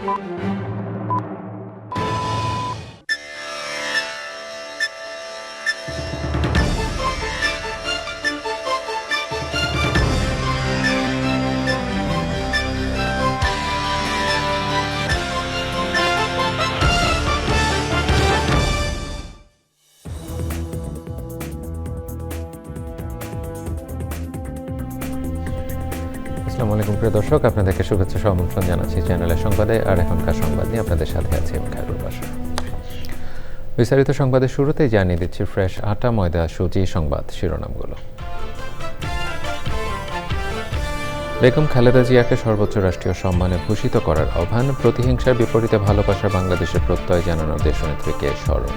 আসসালামু আলাইকুম প্রিয় দর্শক, আপনাদেরকে শুভেচ্ছা ও আমন্ত্রণ জানাচ্ছি চ্যানেলের সংবাদে। আর এখনকার সংবাদ নিয়ে আপনাদের সাথে আছি আমি খায়রুল বাশার। বিস্তারিত সংবাদের শুরুতেই জানিয়ে দিচ্ছি ফ্রেশ আটা, ময়দা, সুজি সংবাদ শিরোনামগুলো। বেগম খালেদা জিয়াকে সর্বোচ্চ রাষ্ট্রীয় সম্মানে ভূষিত করার আহ্বান। প্রতিহিংসার বিপরীতে ভালোবাসা বাংলাদেশের প্রত্যয় জানানো দেশনেত্রীকে স্মরণ।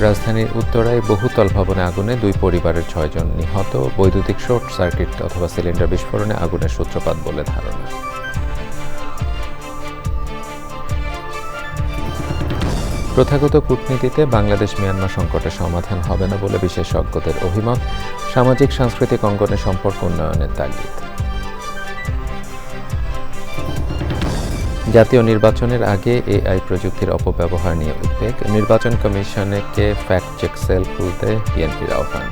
রাজধানীর উত্তরায় বহুতল ভবনে আগুনে 2 পরিবারের 6 জন নিহত। বৈদ্যুতিক শর্ট সার্কিট অথবা সিলিন্ডার বিস্ফোরণে আগুনের সূত্রপাত বলে ধারণা। প্রথাগত কূটনীতিতে বাংলাদেশ মিয়ানমার সংকটের সমাধান হবে না বলে বিশেষজ্ঞদের অভিমত। সামাজিক সাংস্কৃতিক অঙ্গনে সম্পর্ক উন্নয়নের তাগিদ। জাতীয় নির্বাচনের আগে এআই প্রযুক্তির অপব্যবহার নিয়ে উদ্বেগ। নির্বাচন কমিশনকে ফ্যাক্ট চেক সেল খুলতে বিএনপির আহ্বান।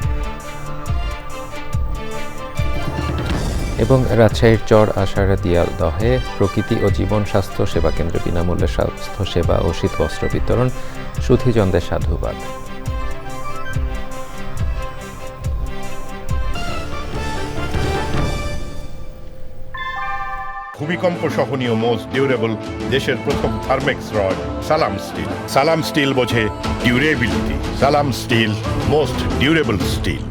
এবং রাজশাহীর চর আষাঢ় দিয়ালদহে প্রকৃতি ও জীবন স্বাস্থ্য সেবা কেন্দ্রে বিনামূল্যে স্বাস্থ্য সেবা ও শীতবস্ত্র বিতরণ, সুধীজনদের সাধুবাদ। ভূমিকম্প সহনীয় মোস্ট ডিউরেবল দেশের প্রথম থার্মেক্স রড সালাম স্টিল। সালাম স্টিল বোঝে ডিউরেবিলিটি। সালাম স্টিল, মোস্ট ডিউরেবল স্টিল।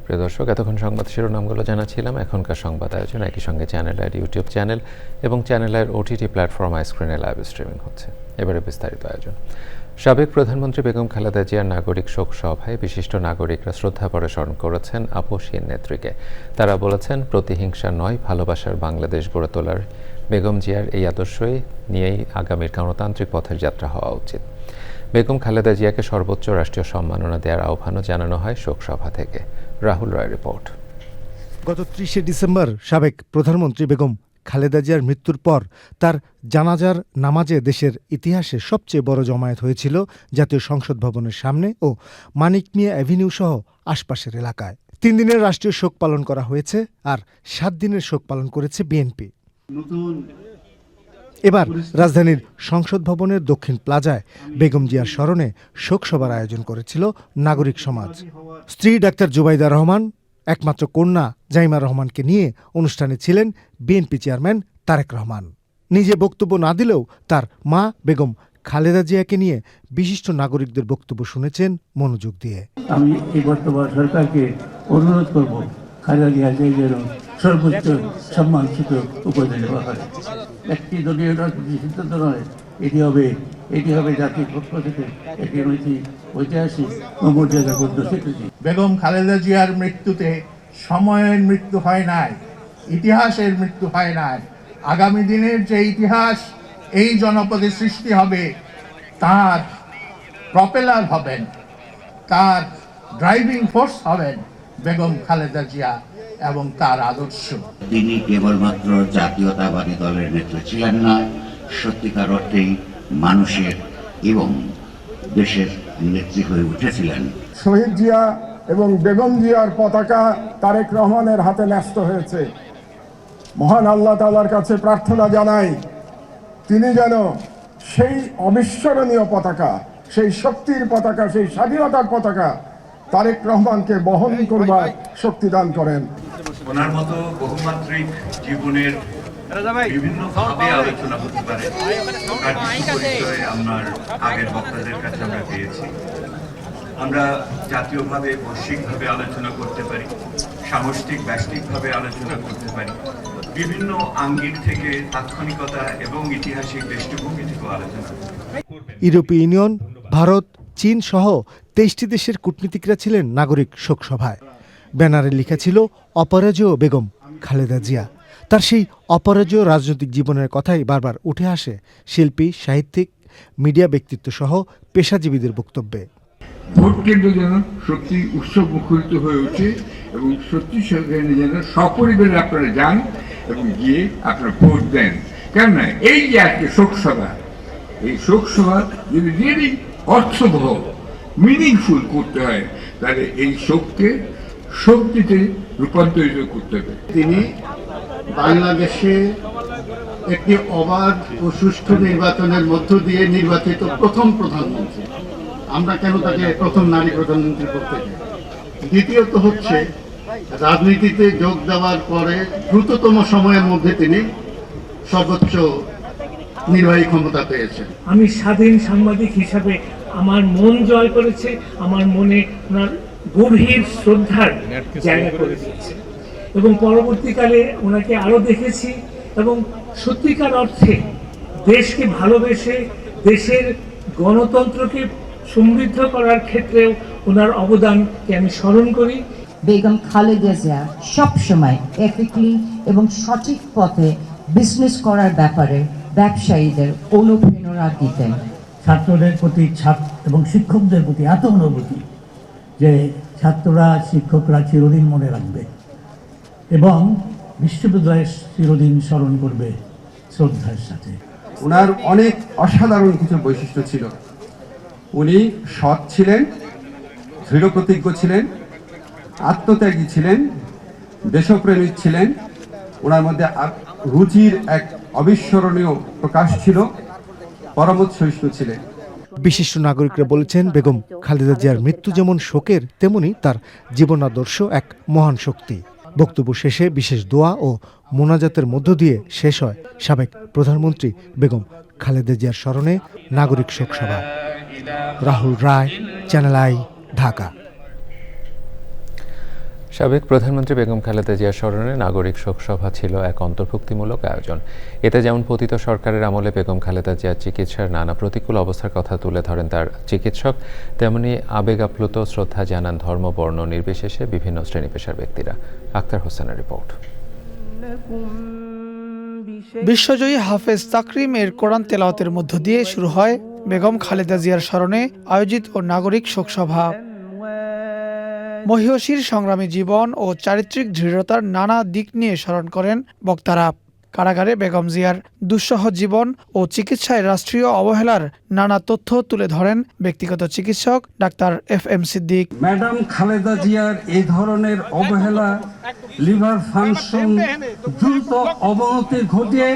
প্রিয় দর্শক, এতক্ষণ সংবাদ শিরোনামগুলো জানাচ্ছিলাম। এখনকার সংবাদ আয়োজন একই সঙ্গে চ্যানেল আইয়ের ইউটিউব চ্যানেল এবং চ্যানেল আইয়ের ওটিটি প্ল্যাটফর্ম আইস্ক্রিনে লাইভ স্ট্রিমিং হচ্ছে। এবারে বিস্তারিত আয়োজন। সাবেক প্রধানমন্ত্রী বেগম খালেদা জিয়ার নাগরিক শোক সভায় বিশিষ্ট নাগরিকরা শ্রদ্ধাভরে স্মরণ করেছেন আপসহীন নেত্রীকে। তারা বলেছেন, প্রতিহিংসা নয়, ভালোবাসার বাংলাদেশ গড়ে তোলার বেগম জিয়ার এই আদর্শই নিয়েই আগামীর গণতান্ত্রিক পথের যাত্রা হওয়া উচিত। বেগম খালেদা জিয়াকে সর্বোচ্চ রাষ্ট্রীয় সম্মাননা দেওয়ার আহ্বানও জানানো হয় শোক সভা থেকে। রাহুল রায় রিপোর্ট। গত 30 ডিসেম্বর সাবেক প্রধানমন্ত্রী বেগম খালেদা জিয়ার মৃত্যুর পর তার জানাজার নামাজে দেশের ইতিহাসে সবচেয়ে বড় জমায়েত হয়েছিল জাতীয় সংসদ ভবনের সামনে ও মানিক মিয়া অ্যাভিনিউ সহ আশপাশের এলাকায়। 3 দিনের রাষ্ট্রীয় শোক পালন করা হয়েছে আর 7 দিনের শোক পালন করেছে বিএনপি। এবার রাজধানীর সংসদ ভবনের দক্ষিণ প্লাজায় বেগম জিয়ার স্মরণে শোকসভার আয়োজন করেছিল নাগরিক সমাজ। স্ত্রী ডাক্তার জুবাইদা রহমান, একমাত্র কন্যা জাইমা রহমানকে নিয়ে অনুষ্ঠানে ছিলেন বিএনপি চেয়ারম্যান তারেক রহমান। নিজে বক্তব্য না দিলেও তার মা বেগম খালেদা জিয়াকে নিয়ে বিশিষ্ট নাগরিকদের বক্তব্য শুনেছেন মনোযোগ দিয়ে। আমি এই বর্তমান সরকারকে অনুরোধ করব, খালেদা জিয়াকে যেন সর্বোচ্চ সম্মানসূচক উপাধি দেওয়া হয়। একটি দলীয় রাজনীতি সিদ্ধান্ত নয়, এটি হবে জাতির পক্ষ থেকে একটি ঐতিহাসিক ও মর্যাদাপূর্ণ স্বীকৃতি। বেগম খালেদা জিয়ার মৃত্যুতে সময়ের মৃত্যু হয় নাই, ইতিহাসের মৃত্যু হয় নাই। আগামী দিনের যে ইতিহাস এই জনপদে সৃষ্টি হবে, তার প্রপেলার হবেন, তার ড্রাইভিং ফোর্স হবেন বেগম খালেদা জিয়া এবং তার আদর্শ। তিনি কেবলমাত্র জাতীয়তাবাদী দলের নেত্রী ছিলেন না, সত্যিকার অর্থেই মানুষের এবং দেশের নেত্রী হয়ে উঠেছিলেন। শহীদ জিয়া এবং বেগম জিয়ার পতাকা তারেক রহমানের হাতে ন্যস্ত হয়েছে। মহান আল্লাহ তাআলার কাছে প্রার্থনা জানাই, তিনি যেন সেই অবিস্মরণীয় পতাকা, সেই শক্তির পতাকা, সেই স্বাধীনতার পতাকা তারেক রহমানকে বহন করবার শক্তি দান করেন। ওনার মতো বহুমাত্রিক জীবনের বিভিন্ন ভাবে আলোচনা হতে পারে, তার কিছু পরিচয় আমার আগের বক্তাদের কাছে আমরা পেয়েছি। আমরা জাতীয়ভাবে বৈশ্বিকভাবে আলোচনা করতে পারি, সামষ্টিক ব্যষ্টিকভাবে আলোচনা করতে পারি, বিভিন্ন আঙ্গিক থেকে তাৎক্ষণিকতা এবং ঐতিহাসিক দৃষ্টিভঙ্গি থেকেও আলোচনা করতে পারি। ইউরোপীয় ইউনিয়ন, ভারত, চীন সহ 23টি দেশের কূটনীতিকরা ছিলেন নাগরিক শোকসভায়। ব্যানারে লেখা ছিল অপরাজেয় বেগম খালেদা জিয়া। তার সেই অপরাজেয় রাজনৈতিক জীবনের কথাই বারবার উঠে আসে শিল্পী, সাহিত্যিক, মিডিয়া ব্যক্তিত্ব সহ পেশাজীবীদের বক্তব্যে। ভোট কেন্দ্র যেন সত্যি উৎসব মুখরিত হয়ে ওঠে এবং সত্যি সেখানে যেন সপরিবারে আপনারা যান এবং গিয়ে আপনারা ভোট দেন। কেননা এই যে আজকে শোকসভা, এই শোকসভা যদি রিয়েলি অর্থবহ মিনিংফুল করতে হয় তাহলে এই শোককে শক্তিতে রূপান্তরিত করতে হবে। তিনি বাংলাদেশে একটি অবাধ ও সুষ্ঠু নির্বাচনের মধ্য দিয়ে নির্বাচিত প্রথম প্রধানমন্ত্রী। আমরা কেন তাকে প্রথম নারী প্রধানমন্ত্রী করতে চাই? দ্বিতীয়ত হচ্ছে রাজনীতিতে যোগ দেওয়ার পরে দ্রুততম সময়ের মধ্যে তিনি সর্বোচ্চ নির্বাহী ক্ষমতা পেয়েছেন। আমি স্বাধীন সাংবাদিক হিসাবে আমার মন জয় করেছে, আমার মনে ওনার গভীর শ্রদ্ধার জায়গা করে দিয়েছে এবং পরবর্তীকালে ওনাকে আরো দেখেছি এবং সত্যিকার অর্থে দেশকে ভালোবেসে দেশের গণতন্ত্রকে সমৃদ্ধ করার ক্ষেত্রেও ওনার অবদানকে আমি স্মরণ করি। বেগম খালেদা জিয়া সবসময় এথিক্যালি এবং সঠিক পথে বিজনেস করার ব্যাপারে ব্যবসায়ীদের অনুপ্রেরণা দিতেন। ছাত্রদের প্রতি এবং শিক্ষকদের প্রতি এত অনুভূতি যে ছাত্ররা শিক্ষকরা চিরদিন মনে রাখবে এবং বিশ্ববিদ্যালয় চিরদিন স্মরণ করবে শ্রদ্ধার সাথে। ওনার অনেক অসাধারণ কিছু বৈশিষ্ট্য ছিল। উনি সৎ ছিলেন, দৃঢ়প্রতিজ্ঞ ছিলেন, আত্মত্যাগী ছিলেন, দেশপ্রেমিক ছিলেন। ওনার মধ্যে রুচির এক অবিস্মরণীয় প্রকাশ ছিল, পরমোৎসহিষ্ণু ছিলেন। বিশিষ্ট নাগরিকরা বলেছেন, বেগম খালেদা জিয়ার মৃত্যু যেমন শোকের, তেমনি তার জীবনাদর্শ এক মহান শক্তি। বক্তব্য শেষে বিশেষ দোয়া ও মোনাজাতের মধ্য দিয়ে শেষ হয় সাবেক প্রধানমন্ত্রী বেগম খালেদা জিয়ার স্মরণে নাগরিক শোকসভা। রাহুল রায়, চ্যানেল আই, ঢাকা। সাবেক প্রধানমন্ত্রী বেগম খালেদা জিয়ার স্মরণে নাগরিক শোকসভা ছিল এক অন্তর্ভুক্তিমূলক আয়োজন। এতে যেমন পতিত সরকারের আমলে বেগম খালেদা জিয়ার চিকিৎসার নানা প্রতিকূল অবস্থার কথা তুলে ধরেন তার চিকিৎসক, তেমনি আবেগ আপ্লুত শ্রদ্ধা জানান ধর্ম বর্ণ নির্বিশেষে বিভিন্ন শ্রেণী পেশার ব্যক্তিরা। আক্তার হোসেনের রিপোর্ট। বিশ্বজয়ী হাফেজ তাকরিমের কোরআন তেলাওয়াতের মধ্য দিয়ে শুরু হয় বেগম খালেদা জিয়ার স্মরণে আয়োজিত ও নাগরিক শোকসভা। মহিয়সীর সংগ্রামী জীবন ও চারিত্রিক দৃঢ়তার নানা দিক নিয়ে স্মরণ করেন বক্তারা। কারাগারে বেগম জিয়ার দুঃসহ জীবন ও চিকিৎসায় রাষ্ট্রীয় অবহেলার নানা তথ্য তুলে ধরেন ব্যক্তিগত চিকিৎসক doctor FM Siddique. Madam Khaleda জিয়ার এই ধরনের অবহেলা লিভার ফাংশন দ্রুত অবনতি ঘটিয়ে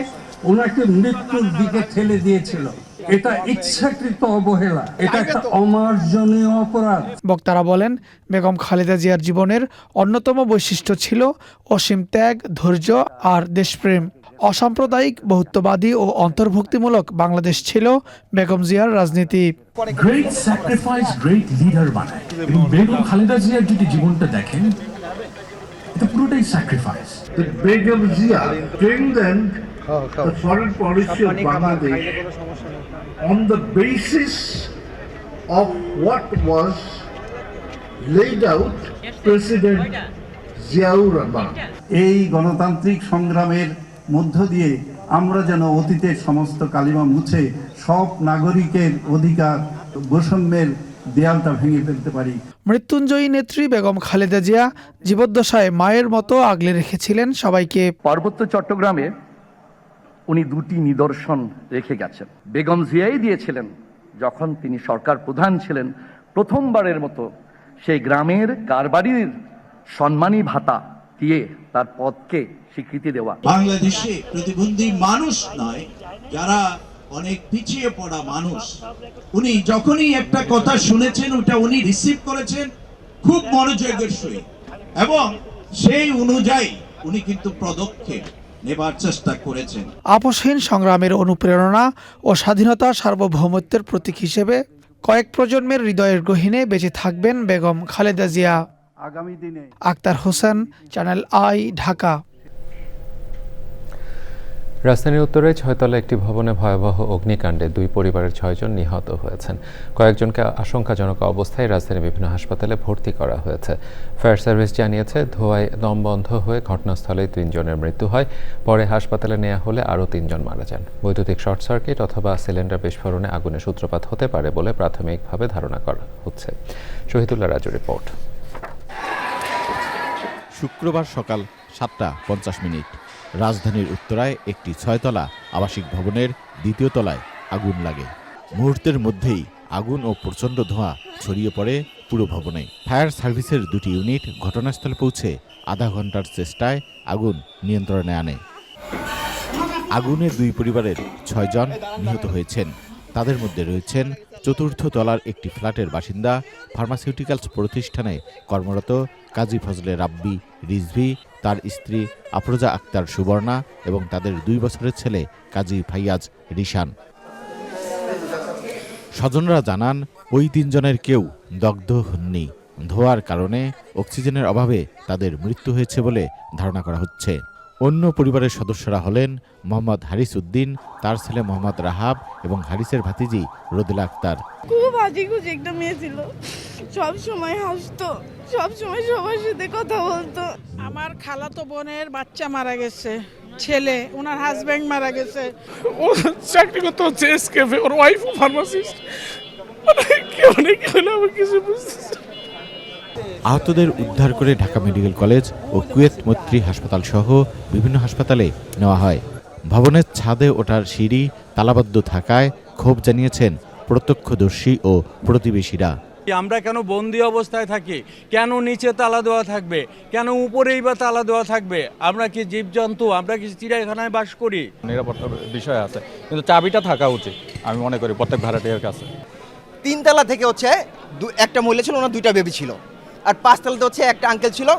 ওনাকে মৃত্যুর দিকে ঠেলে দিয়েছিল। এটা ইচ্ছাকৃত অবহেলা, এটা একটা অমার্জনীয় অপরাধ। বক্তারা বলেন, বেগম খালেদা জিয়ার জীবনের অন্যতম বৈশিষ্ট্য ছিল অসীম ত্যাগ, ধৈর্য আর দেশপ্রেম। অসাম্প্রদায়িক, বহুত্ববাদী ও অন্তর্ভুক্তিমূলক বাংলাদেশ ছিল বেগম জিয়ার রাজনীতি। গ্রেট স্যাক্রিফাইস গ্রেট লিডার বানায় এবং বেগম খালেদা জিয়ার যদি জীবনটা দেখেন, এটা পুরোটাই sacrifice. Begum Zia strengthened the foreign policy of Bangladesh on the basis of what was laid out President Ziaur Rahman. এই গণতান্ত্রিক সংগ্রামের মধ্য দিয়ে আমরা যেন অতীতের সমস্ত কালিমা মুছে সব নাগরিকের অধিকার বৈষম্যের দেয়ালটা ভেঙে ফেলতে পারি। মৃত্যুঞ্জয়ী নেত্রী বেগম খালেদা জিয়া জীবদ্দশায় মায়ের মতো আগলে রেখেছিলেন সবাইকে। পার্বত্য চট্টগ্রামে উনি দুটি নিদর্শন রেখে গেছেন। বেগম জিয়াই দিয়েছিলেন যখন তিনি সরকার প্রধান ছিলেন, প্রথমবারের মতো সেই গ্রামের কারবারির সম্মানী ভাতা দিয়ে তার পদকে স্বীকৃতি দেওয়া। বাংলাদেশে প্রতিবন্ধী মানুষ নয়, যারা অনেক পিছিয়ে পড়া মানুষ, উনি যখনই একটা কথা শুনেছেন ওটা উনি রিসিভ করেছেন খুব মনোযোগের সহিত এবং সেই অনুযায়ী উনি কিন্তু পদক্ষেপ নেবার চেষ্টা করেছেন। আপোষহীন সংগ্রামের অনুপ্রেরণা ও স্বাধীনতা সার্বভৌমত্বের প্রতীক হিসেবে কয়েক প্রজন্মের হৃদয়ের গহীনে বেঁচে থাকবেন বেগম খালেদা জিয়া। আগামী দিনে আক্তার হোসেন, চ্যানেল আই, ঢাকা। রাজধানীর উত্তরে 6তলা একটি ভবনে ভয়াবহ অগ্নিকাণ্ডে 2 পরিবারের 6 জন নিহত হয়েছেন। কয়েকজনকে আশঙ্কাজনক অবস্থায় রাজধানীর বিভিন্ন হাসপাতালে ভর্তি করা হয়েছে। ফায়ার সার্ভিস জানিয়েছে, ধোঁয়ায় দম বন্ধ হয়ে ঘটনাস্থলেই 3 জনের মৃত্যু হয়। পরে হাসপাতালে নেওয়া হলে আরও 3 জন মারা যান। বৈদ্যুতিক শর্ট সার্কিট অথবা সিলিন্ডার বিস্ফোরণে আগুনের সূত্রপাত হতে পারে বলে প্রাথমিকভাবে ধারণা করা হচ্ছে। শহীদুল্লাহ রাজু রিপোর্ট। শুক্রবার সকাল 7:50 রাজধানীর উত্তরায় একটি 6তলা আবাসিক ভবনের 2য় তলায় আগুন লাগে। মুহূর্তের মধ্যেই আগুন ও প্রচণ্ড ধোঁয়া ছড়িয়ে পড়ে পুরো ভবনে। ফায়ার সার্ভিসের 2টি ইউনিট ঘটনাস্থলে পৌঁছে আধা ঘন্টার চেষ্টায় আগুন নিয়ন্ত্রণে আনে। আগুনে 2 পরিবারের 6 জন নিহত হয়েছেন। তাদের মধ্যে রয়েছেন 4র্থ তলার একটি ফ্ল্যাটের বাসিন্দা, ফার্মাসিউটিক্যালস প্রতিষ্ঠানে কর্মরত কাজী ফজলে রাব্বি রিজভী, তার স্ত্রী আফরোজা আক্তার সুবর্ণা এবং তাদের 2 বছরের ছেলে কাজী ফাইয়াজ রিশান। স্বজনরা জানান, ওই 3 জনের কেউ দগ্ধ হননি। ধোঁয়ার কারণে অক্সিজেনের অভাবে তাদের মৃত্যু হয়েছে বলে ধারণা করা হচ্ছে। অন্য পরিবারের সদস্যরা হলেন মোহাম্মদ হারিস উদ্দিন, তার ছেলে মোহাম্মদ রাহাব এবং হারিসের ভাতিজি রোদেলা আক্তার। খুব হাজিগুজি একটা মেয়ে ছিল, সব সময় হাসতো, সব সময় সবার সাথে কথা বলতো। আমার খালাতো বোনের বাচ্চা মারা গেছে, ছেলে, ওনার হাজব্যান্ড মারা গেছে। ও চাকরি করতে হচ্ছে এসকেফে, ওর ওয়াইফও ফার্মাসিস্ট। কিছু বুঝতেছি। আহতদের উদ্ধার করে ঢাকা মেডিকেল কলেজ ও কুয়েত মৈত্রী হাসপাতাল সহ বিভিন্ন হাসপাতালে নেওয়া হয়। ভবনের ছাদে ওঠার সিঁড়ি তালাবদ্ধ থাকায় ক্ষোভ জানিয়েছেন প্রত্যক্ষদর্শী ও প্রতিবেশীরা। আমরা কেন বন্দি অবস্থায় থাকি? কেন নিচে তালা দেওয়া থাকবে? কেন উপরেই বা তালা দেওয়া থাকবে? আমরা কি জীবজন্তু? আমরা কি চিড়িয়াখানায় বাস করি? নিরাপত্তার বিষয় আছে, কিন্তু চাবিটা থাকা উচিত আমি মনে করি প্রত্যেক ভাড়াটিয়ার কাছে। 3 তলা থেকে হচ্ছে একটা মহিলা ছিল, ওনার 2টা বেবি ছিল, আর 5 তলাতে হচ্ছে একটা আঙ্কেল ছিল।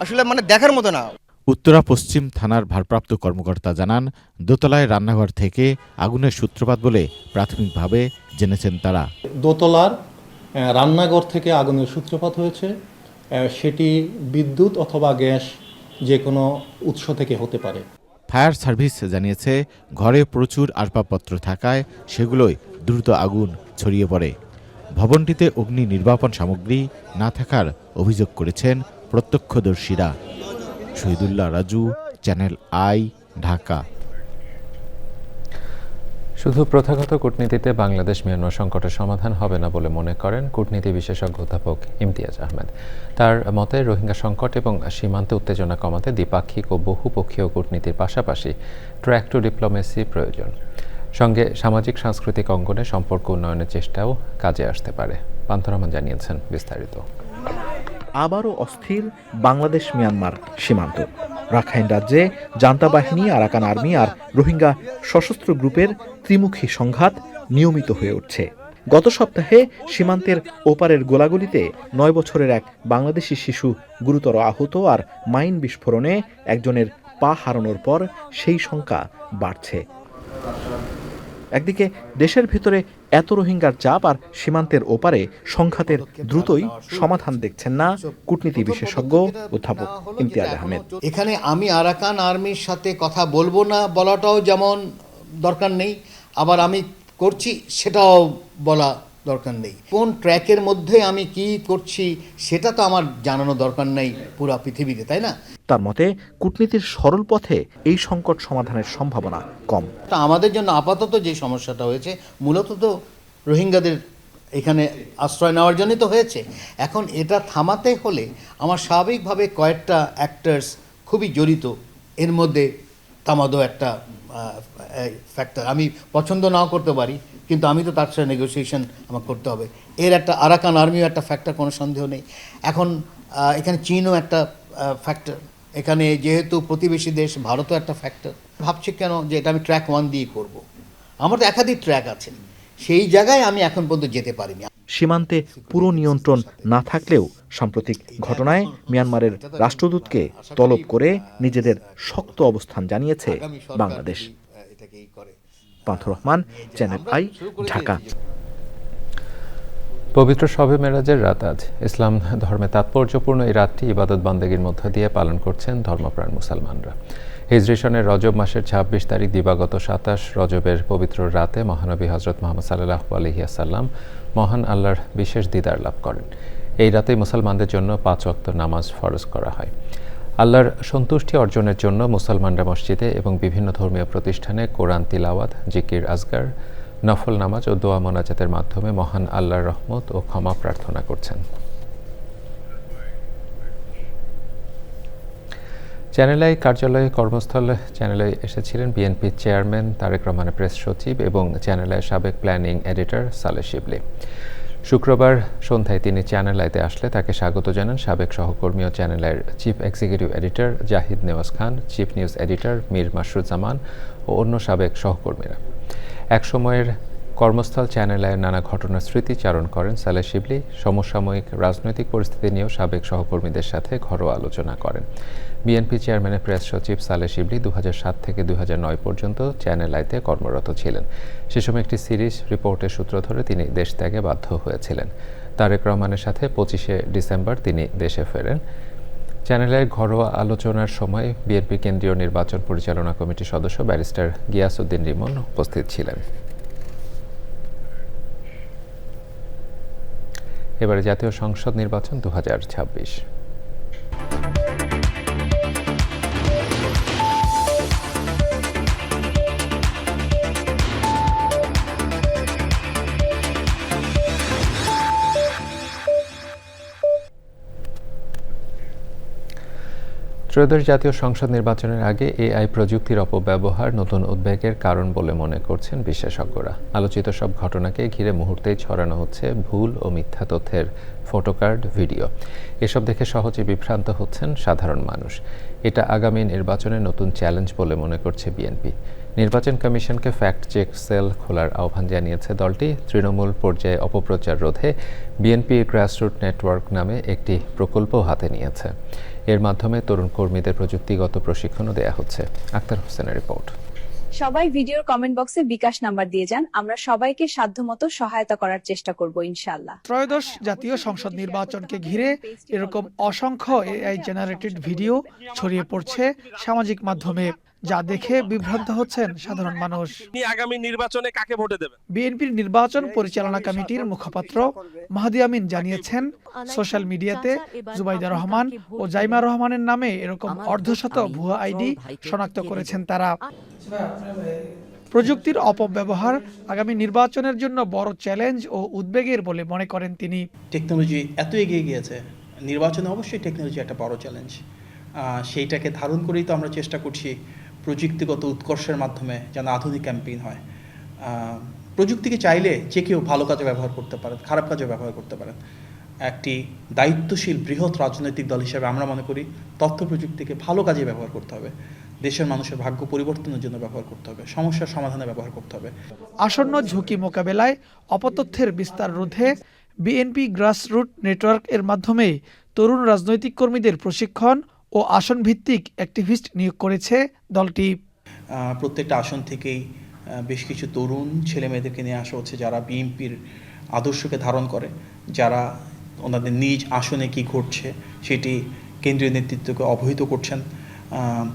আসলে মানে দেখার মতো না। উত্তরা পশ্চিম থানার ভারপ্রাপ্ত কর্মকর্তা জানান, দোতলায় রান্নাঘর থেকে আগুনের সূত্রপাত বলে প্রাথমিকভাবে জেনেছেন তারা। দোতলার রান্নাঘর থেকে আগুনের সূত্রপাত হয়েছে, সেটি বিদ্যুৎ অথবা গ্যাস যে কোনো উৎস থেকে হতে পারে। ফায়ার সার্ভিস জানিয়েছে, ঘরে প্রচুর আসবাবপত্র থাকায় সেগুলোই দ্রুত আগুন ছড়িয়ে পড়ে। ভবনটিতে অগ্নি নির্বাপন সামগ্রী না থাকার অভিযোগ করেছেন প্রত্যক্ষদর্শীরা। Shahidullah Raju, channel I, Dhaka. শুধু প্রথাগত কূটনীতিতে বাংলাদেশ মিয়ানমার সংকটের সমাধান হবে না বলে মনে করেন কূটনীতি বিশেষজ্ঞ অধ্যাপক ইমতিয়াজ আহমেদ। তার মতে, রোহিঙ্গা সংকট এবং সীমান্তে উত্তেজনা কমাতে দ্বিপাক্ষিক ও বহুপক্ষীয় কূটনীতির পাশাপাশি ট্র্যাক টু ডিপ্লোমেসি প্রয়োজন। সঙ্গে সামাজিক সাংস্কৃতিক অঙ্গনে সম্পর্ক উন্নয়নের চেষ্টাও কাজে আসতে পারে। পান্থরহমান জানিয়েছেন বিস্তারিত। আবারও অস্থির বাংলাদেশ মিয়ানমার সীমান্ত। রাখাইন রাজ্যে জান্তা বাহিনী, আরাকান আর্মি আর রোহিঙ্গা সশস্ত্র গ্রুপের ত্রিমুখী সংঘাত নিয়মিত হয়ে উঠছে। গত সপ্তাহে সীমান্তের ওপারের গোলাগুলিতে 9 বছরের এক বাংলাদেশি শিশু গুরুতর আহত আর মাইন বিস্ফোরণে একজনের পা হারানোর পর সেই সংখ্যা বাড়ছে। একদিকে দেশের ভেতরে এত রোহিঙ্গার চাপ আর সীমান্তের ওপারে সংঘাতের দ্রুতই সমাধান দেখছেন না কূটনীতি বিশেষজ্ঞ অধ্যাপক ইমতিয়াজ আহমেদ। এখানে আমি আরাকান আর্মির সাথে কথা বলবো না বলাটাও যেমন দরকার নেই, আবার আমি করছি সেটাও বলা দরকার নেই। কোন ট্র্যাকের মধ্যে আমি কি করছি সেটা তো আমার জানানো দরকার নেই পুরো পৃথিবীতে, তাই না? তার মতে, কূটনীতির সরল পথে এই সংকট সমাধানের সম্ভাবনা কম। তা আমাদের জন্য আপাতত যে সমস্যাটা হয়েছে মূলত তো রোহিঙ্গাদের এখানে আশ্রয় নেওয়ার জন্যই তো হয়েছে। এখন এটা থামাতে হলে আমার স্বাভাবিকভাবে কয়েকটা অ্যাক্টার্স খুবই জড়িত, এর মধ্যে তামাদো একটা ফ্যাক্টর। আমি পছন্দ নাও করতে পারি, কিন্তু আমি তো তার সাথে নেগোসিয়েশন আমার করতে হবে। এর একটা আরাকান আর্মিও একটা ফ্যাক্টর, কোনো সন্দেহ নেই। এখন এখানে চীনও একটা ফ্যাক্টর, এখানে যেহেতু প্রতিবেশী দেশ ভারতও একটা ফ্যাক্টর। ভাবছি কেন যে এটা আমি ট্র্যাক 1 দিয়ে করব। আমার তো একাধিক ট্র্যাক আছে, সেই জায়গায় আমি এখন পর্যন্ত যেতে পারিনি। সীমান্তে পুরো নিয়ন্ত্রণ না থাকলেও সাম্প্রতিক ঘটনায় মিয়ানমারের রাষ্ট্রদূতকে তলব করে নিজেদের শক্ত অবস্থান জানিয়েছে বাংলাদেশ। পান্থরহমান, channel I, Dhaka. পবিত্র শবে মেরাজের রাত আজ। ইসলাম ধর্মে তাৎপর্যপূর্ণ এই রাতটি ইবাদত বান্দেগীর মধ্য দিয়ে পালন করছেন ধর্মপ্রাণ মুসলমানরা। হিজরি সনের রজব মাসের ২৬ তারিখ দিবাগত ২৭ রজবের পবিত্র রাতে মহানবী হজরত মুহাম্মদ সাল্লাল্লাহু আলাইহি ওয়াসাল্লাম মহান আল্লাহর বিশেষ দিদার লাভ করেন। এই রাতে মুসলমানদের জন্য ৫ ওয়াক্ত নামাজ ফরজ করা হয়। আল্লাহর সন্তুষ্টি অর্জনের জন্য মুসলমানরা মসজিদে এবং বিভিন্ন ধর্মীয় প্রতিষ্ঠানে কোরআন তিলাওয়াত, জিকির আজগার, নফল নামাজ ও দোয়া মোনাজাতের মাধ্যমে মহান আল্লাহর রহমত ও ক্ষমা প্রার্থনা করছেন। চ্যানেল আই কার্যালয়ে কর্মস্থলে চ্যানেল আই এসেছিলেন বিএনপির চেয়ারম্যান তারেক রহমানের প্রেস সচিব এবং চ্যানেল আই সাবেক প্ল্যানিং এডিটর সালেহ শিবলি। শুক্রবার সন্ধ্যায় তিনি চ্যানেল আইতে আসলে তাকে স্বাগত জানান সাবেক সহকর্মী ও চ্যানেল আইয়ের chief executive editor Zahid Nawaz Khan, chief news editor Mir Masruzzaman ও অন্য সাবেক সহকর্মীরা। এক সময়ের কর্মস্থল চ্যানেল আইয়ের নানা ঘটনার স্মৃতিচারণ করেন সালেহ শিবলি। সমসাময়িক রাজনৈতিক পরিস্থিতি নিয়েও সাবেক সহকর্মীদের সাথে ঘরোয়া আলোচনা করেন। বিএনপি চেয়ারম্যানের প্রেস সচিব সালেহ শিবলি ২০০৭ থেকে ২০০৯ পর্যন্ত চ্যানেল আইতে কর্মরত ছিলেন। সে সময় একটি সিরিজ রিপোর্টের সূত্র ধরে তিনি দেশ ত্যাগে বাধ্য হয়েছিলেন। তারেক রহমানের সাথে ২৫শে ডিসেম্বর তিনি দেশে ফেরেন। চ্যানেলের ঘরোয়া আলোচনার সময় বিএনপি কেন্দ্রীয় নির্বাচন পরিচালনা কমিটির সদস্য ব্যারিস্টার গিয়াসউদ্দিন রিমন উপস্থিত ছিলেন। এবারে জাতীয় সংসদ নির্বাচন ২০২৬। ত্রয়োদশ জাতীয় সংসদ নির্বাচনের আগে এআই প্রযুক্তির অপব্যবহার নতুন উদ্বেগের কারণ বলে মনে করছেন বিশেষজ্ঞরা। আলোচিত সব ঘটনাকে ঘিরে মুহূর্তেই ছড়ানো হচ্ছে ভুল ও মিথ্যা তথ্যের ফটোকার্ড, ভিডিও। এসব দেখে সহজে বিভ্রান্ত হচ্ছেন সাধারণ মানুষ। এটা আগামী নির্বাচনে নতুন চ্যালেঞ্জ বলে মনে করছে বিএনপি। নির্বাচন কমিশনকে ফ্যাক্ট চেক সেল খোলার আহ্বান জানিয়েছে দলটি। তৃণমূল পর্যায়ে অপপ্রচার রোধে বিএনপি গ্রাসরুট নেটওয়ার্ক নামে একটি প্রকল্প হাতে নিয়েছে। এর মাধ্যমে তরুণ কর্মীদের প্রযুক্তিগত প্রশিক্ষণও দেয়া হচ্ছে। আক্তার হোসেনের রিপোর্ট। সবাই ভিডিওর কমেন্ট বক্সে বিকাশ নাম্বার দিয়ে যান, আমরা সবাইকে সাধ্যমতো সহায়তা করার চেষ্টা করব ইনশাআল্লাহ। ত্রয়োদশ জাতীয় সংসদ নির্বাচনকে ঘিরে এরকম অসংখ্য এআই জেনারেটেড ভিডিও ছড়িয়ে পড়ছে সামাজিক মাধ্যমে, যা দেখে বিভ্রান্ত হচ্ছেন সাধারণ মানুষ। আগামী নির্বাচনে কাকে ভোট দেবেন? বিএনপির নির্বাচন পরিচালনা কমিটির মুখপাত্র মাহদি আমিন জানিয়েছেন, সোশ্যাল মিডিয়াতে জুবাইদা রহমান ও জাইমা রহমানের নামে এরকম অর্ধশত ভুয়া আইডি শনাক্ত করেছেন তারা। প্রযুক্তির অপব্যবহার আগামী নির্বাচনের জন্য বড় চ্যালেঞ্জ ও উদ্বেগের বলে মনে করেন তিনি। টেকনোলজি এত এগিয়ে গিয়েছে, নির্বাচনে অবশ্যই টেকনোলজি একটা বড় চ্যালেঞ্জ। সেইটাকে ধারণ করেই তো আমরা চেষ্টা করছি প্রযুক্তিগত উৎকর্ষের মাধ্যমে যেন আধুনিক ক্যাম্পেইন হয়। প্রযুক্তিকে চাইলে যে কেউ ভালো কাজে ব্যবহার করতে পারেন, খারাপ কাজে ব্যবহার করতে পারেন। একটি দায়িত্বশীল বৃহৎ রাজনৈতিক দল হিসেবে আমরা মনে করি তথ্য প্রযুক্তিকে ভালো কাজে ব্যবহার করতে হবে, দেশের মানুষের ভাগ্য পরিবর্তনের জন্য ব্যবহার করতে হবে, সমস্যার সমাধানে ব্যবহার করতে হবে। আসন্ন ঝুঁকি মোকাবেলায় অপতথ্যের বিস্তার রোধে বিএনপি গ্রাসরুট নেটওয়ার্ক এর মাধ্যমে তরুণ রাজনৈতিক কর্মীদের প্রশিক্ষণ ও আসন ভিত্তিক অ্যাক্টিভিস্ট নিয়োগ করেছে দলটি। প্রত্যেকটা আসন থেকেই বেশ কিছু তরুণ ছেলে মেয়েদেরকে নিয়ে আসা হচ্ছে যারা বিএনপির আদর্শকে ধারণ করে, যারা ওনাদের নিজ আসনে কি ঘটছে সেটি কেন্দ্রীয় নেতৃত্বকে অবহিত করছেন।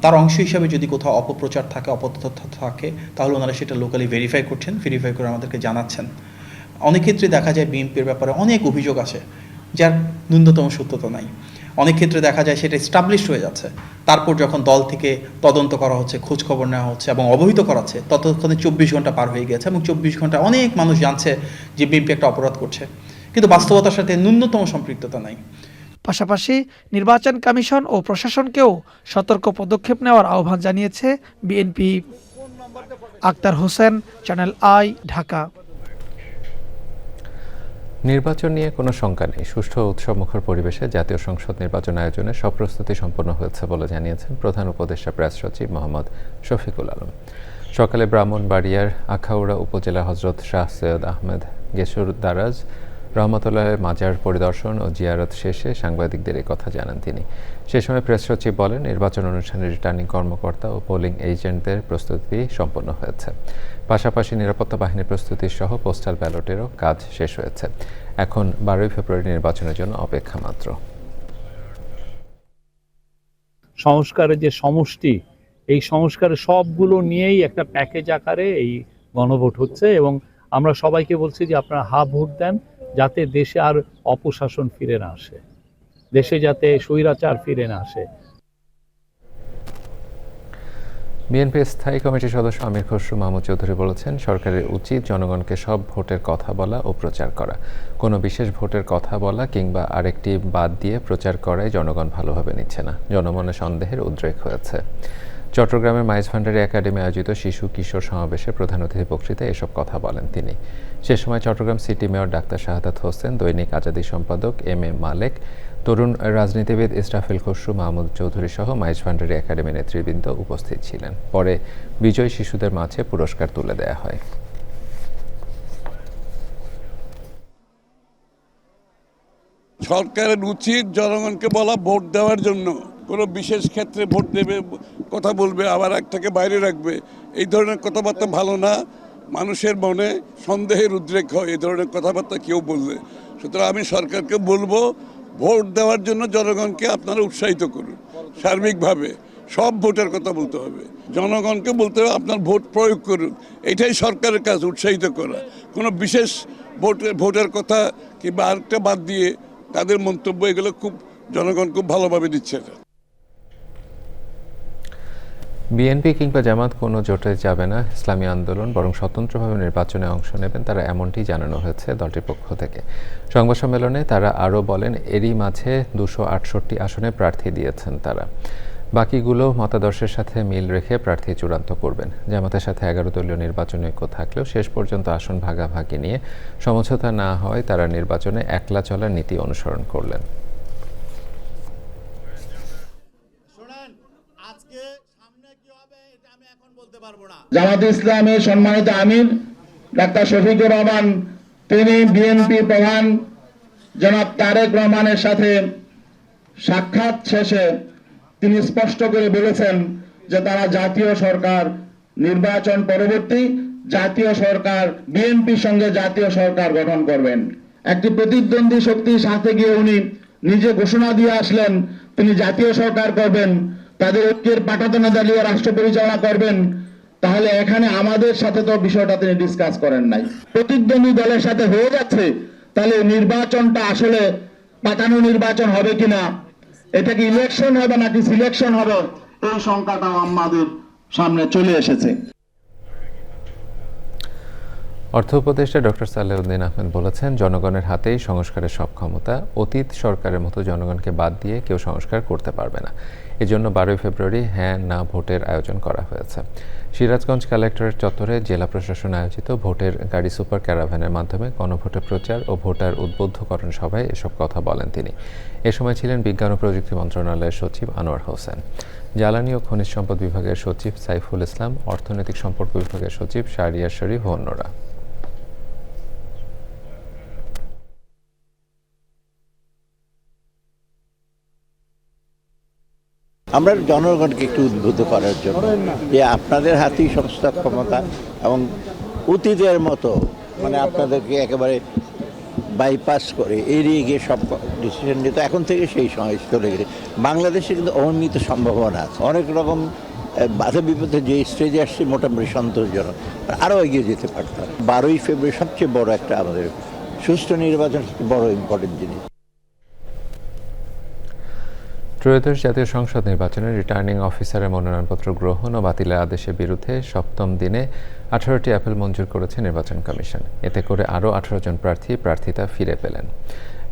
তার অংশ হিসাবে যদি কোথাও অপপ্রচার থাকে, অপতথ্য থাকে, তাহলে ওনারা সেটা লোকালি ভেরিফাই করছেন, ভেরিফাই করে আমাদেরকে জানাচ্ছেন। অনেক ক্ষেত্রে দেখা যায় বিএনপির ব্যাপারে অনেক অভিযোগ আসে যার ন্যূনতম সত্যতা নাই। অনেক ক্ষেত্রে দেখা যায় সেটা এস্টাবলিশড হয়ে যাচ্ছে, তারপর যখন দল থেকে তদন্ত করা হচ্ছে, খোঁজ খবর নেওয়া হচ্ছে এবং অবহিত করাচ্ছে, ততক্ষণে 24 ঘন্টা পার হয়ে গেছে এবং 24 ঘন্টা অনেক মানুষ জানছে যে বিএনপি একটা অপরাধ করছে, কিন্তু বাস্তবতার সাথে ন্যূনতম সম্পৃক্ততা নাই। পাশাপাশি নির্বাচন কমিশন ও প্রশাসনকেও সতর্ক পদক্ষেপ নেওয়ার আহ্বান জানিয়েছে বিএনপি। Akter Hossain, channel I, Dhaka. নির্বাচন নিয়ে কোনো শঙ্কা নেই। সুষ্ঠু ও উৎসবমুখর পরিবেশে জাতীয় সংসদ নির্বাচন আয়োজনে সব প্রস্তুতি সম্পন্ন হয়েছে বলে জানিয়েছেন প্রধান উপদেষ্টা প্রেস সচিব মোহাম্মদ শফিকুল আলম। সকালে ব্রাহ্মণবাড়িয়ার আখাউড়া উপজেলা হজরত শাহ সৈয়দ আহমেদ গেসুর দারাজ রহমতুল্লাহ মাজার পরিদর্শন ও জিয়ারত শেষে সাংবাদিকদের এই কথা জানান তিনি। সে সময় প্রেস সচিব বলেন, নির্বাচন অনুষ্ঠানে রিটার্নিং কর্মকর্তা ও পোলিং এজেন্টদের প্রস্তুতি সম্পন্ন হয়েছে। পাশাপাশি নিরাপত্তা বাহিনীর প্রস্তুতি সহ পোস্টাল ব্যালটেরও কাজ শেষ হয়েছে। এখন 12 ফেব্রুয়ারি নির্বাচনের জন্য অপেক্ষা মাত্র। সংস্কারের যে সমষ্টি, এই সংস্কারের সবগুলো নিয়েই একটা প্যাকেজ আকারে এই গণভোট হচ্ছে এবং আমরা সবাইকে বলছি যে আপনারা ভোট দেন, যাতে দেশে আর অপশাসন ফিরে না আসে, দেশে যাতে স্বৈরাচার ফিরে না আসে। বিএনপি স্থায়ী কমিটির সদস্য আমির খসরু মাহমুদ চৌধুরী বলেছেন, সরকারের উচিত জনগণকে সব ভোটের কথা বলা ও প্রচার করা। কোনো বিশেষ ভোটের কথা বলা কিংবা আরেকটি বাদ দিয়ে প্রচার করায় জনগণ ভালোভাবে নিচ্ছে না, জনমনে সন্দেহের উদ্রেক হয়েছে। চট্টগ্রামের মাইজ ভান্ডারী একাডেমি আয়োজিত শিশু কিশোর সমাবেশে প্রধান অতিথি বক্তৃতায় এসব কথা বলেন তিনি। সে সময় Chittagong city mayor doctor Shahadat Hossain, দৈনিক আজাদী সম্পাদক এম.এ. মালেক, তরুণ রাজনীতিবিদ ইসরাফিল খসরু মাহমুদ চৌধুরী সহ মাইজ ভান্ডারী একাডেমি নেতৃবৃন্দ উপস্থিত ছিলেন। পরে বিজয়ী শিশুদের মাঝে পুরস্কার তুলে দেয়া হয়। সরকারের উচিত জনগণকে বলা ভোট দেওয়ার জন্য, কোনো বিশেষ ক্ষেত্রে ভোট দেবে, কথা বলবে, আবার একটাকে বাইরে রাখবে, এই ধরনের কথাবার্তা ভালো না। মানুষের মনে সন্দেহের উদ্রেক হয় এই ধরনের কথাবার্তা কেউ বললে। সুতরাং আমি সরকারকে বলবো, ভোট দেওয়ার জন্য জনগণকে আপনারা উৎসাহিত করুন। সার্বিকভাবে সব ভোটের কথা বলতে হবে, জনগণকে বলতে হবে আপনার ভোট প্রয়োগ করুন। এটাই সরকারের কাজ, উৎসাহিত করা। কোনো বিশেষ ভোটের কথা কিংবা আরেকটা বাদ দিয়ে তাদের মন্তব্য, এগুলো খুব জনগণ খুব ভালোভাবে দিচ্ছে না। বিএনপি কিংবা জামাত কোনো জোটে যাবে না, ইসলামী আন্দোলন বরং স্বতন্ত্রভাবে নির্বাচনে অংশ নেবেন, তারা এমনটি জানানো হয়েছে দলটির পক্ষ থেকে। সংবাদ সম্মেলনে তারা আরও বলেন, এরই মাঝে 268 আসনে প্রার্থী দিয়েছেন তারা। বাকিগুলো মতাদর্শের সাথে মিল রেখে প্রার্থী চূড়ান্ত করবেন। জামাতের সাথে 11 দলীয় নির্বাচনী ঐক্য থাকলেও শেষ পর্যন্ত আসন ভাগাভাগি নিয়ে সমঝোতা না হয় তারা নির্বাচনে একলা চলার নীতি অনুসরণ করলেন। জামাত ইসলামের সম্মানিত আমির ডাক্তার শফিকুর রহমান, তিনি বিএনপি প্রধান জনাব তারেক রহমানের সাথে সাক্ষাৎ শেষে তিনি স্পষ্ট করে বলেছেন যে তারা জাতীয় সরকার নির্বাচন পরবর্তী জাতীয় সরকার বিএনপির সঙ্গে জাতীয় সরকার গঠন করবেন। একটি প্রতিদ্বন্দ্বী শক্তির সাথে গিয়ে উনি নিজে ঘোষণা দিয়ে আসলেন তিনি জাতীয় সরকার করবেন, তাদের ঐক্যের পাটাতনে দাঁড়িয়ে রাষ্ট্র পরিচালনা করবেন। তাহলে এখানে আমাদের সাথে তো বিষয়টা তিনি ডিসকাস করেন নাই। প্রতিদ্বন্দ্বী দলের সাথে হয়ে যাচ্ছে, তাহলে নির্বাচনটা আসলে পাতানো নির্বাচন হবে কিনা, এটা কি ইলেকশন হবে নাকি সিলেকশন হবে, এই সংখ্যাটা আমাদের সামনে চলে এসেছে। অর্থ উপদেষ্টা ডক্টর সালেউদ্দিন আহমেদ বলেছেন, জনগণের হাতেই সংস্কারের সব ক্ষমতা। অতীত সরকারের মতো জনগণকে বাদ দিয়ে কেউ সংস্কার করতে পারবে না। এজন্য 12 ফেব্রুয়ারি হ্যাঁ না ভোটের আয়োজন করা হয়েছে। সিরাজগঞ্জ কালেক্টরেট চত্বরে জেলা প্রশাসন আয়োজিত ভোটের গাড়ি সুপার ক্যারাভ্যানের মাধ্যমে গণভোটের প্রচার ও ভোটার উদ্বুদ্ধকরণ সভায় এসব কথা বলেন তিনি। এ সময় ছিলেন বিজ্ঞান ও প্রযুক্তি মন্ত্রণালয়ের সচিব আনোয়ার হোসেন, জ্বালানি ও খনিজ সম্পদ বিভাগের সচিব সাইফুল ইসলাম, অর্থনৈতিক সম্পর্ক বিভাগের সচিব শাহরিয়ার শরীফ ও অন্যরা। আমরা জনগণকে একটু উদ্বুদ্ধ করার জন্য যে আপনাদের হাতেই সমস্ত ক্ষমতা, এবং অতীতের মতো মানে আপনাদেরকে একেবারে বাইপাস করে এড়িয়ে গিয়ে সব ডিসিশন নিতে এখন থেকে সেই সময় চলে গেলে বাংলাদেশে কিন্তু অনিয়মিত সম্ভাবনা আছে। অনেক রকম বাধা বিপদে যে স্টেজে আসছে মোটামুটি সন্তোষজনক, আরও এগিয়ে যেতে পারতাম। 12ই ফেব্রুয়ারি সবচেয়ে বড় একটা আমাদের সুষ্ঠু নির্বাচন, বড় ইম্পর্টেন্ট জিনিস। ত্রয়োদশ জাতীয় সংসদ নির্বাচনে রিটার্নিং অফিসারের মনোনয়নপত্র গ্রহণ ও বাতিলের আদেশের বিরুদ্ধে 7ম দিনে 18টি অ্যাপিল মঞ্জুর করেছে নির্বাচন কমিশন। এতে করে আরও 18 জন প্রার্থী প্রার্থিতা ফিরে পেলেন।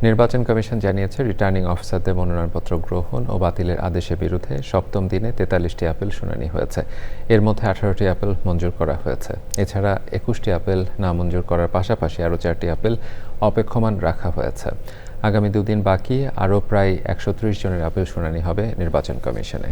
নির্বাচন কমিশন জানিয়েছে, রিটার্নিং অফিসারদের মনোনয়নপত্র গ্রহণ ও বাতিলের আদেশের বিরুদ্ধে 7ম দিনে 43টি অ্যাপিল শুনানি হয়েছে। এর মধ্যে 18টি অ্যাপিল মঞ্জুর করা হয়েছে। এছাড়া 21টি অ্যাপিল নামঞ্জুর করার পাশাপাশি আরও 4টি অ্যাপিল অপেক্ষমান রাখা হয়েছে। আগামী 2 দিন বাকি আরও প্রায় 130 জনের আপিল শুনানি হবে নির্বাচন কমিশনে।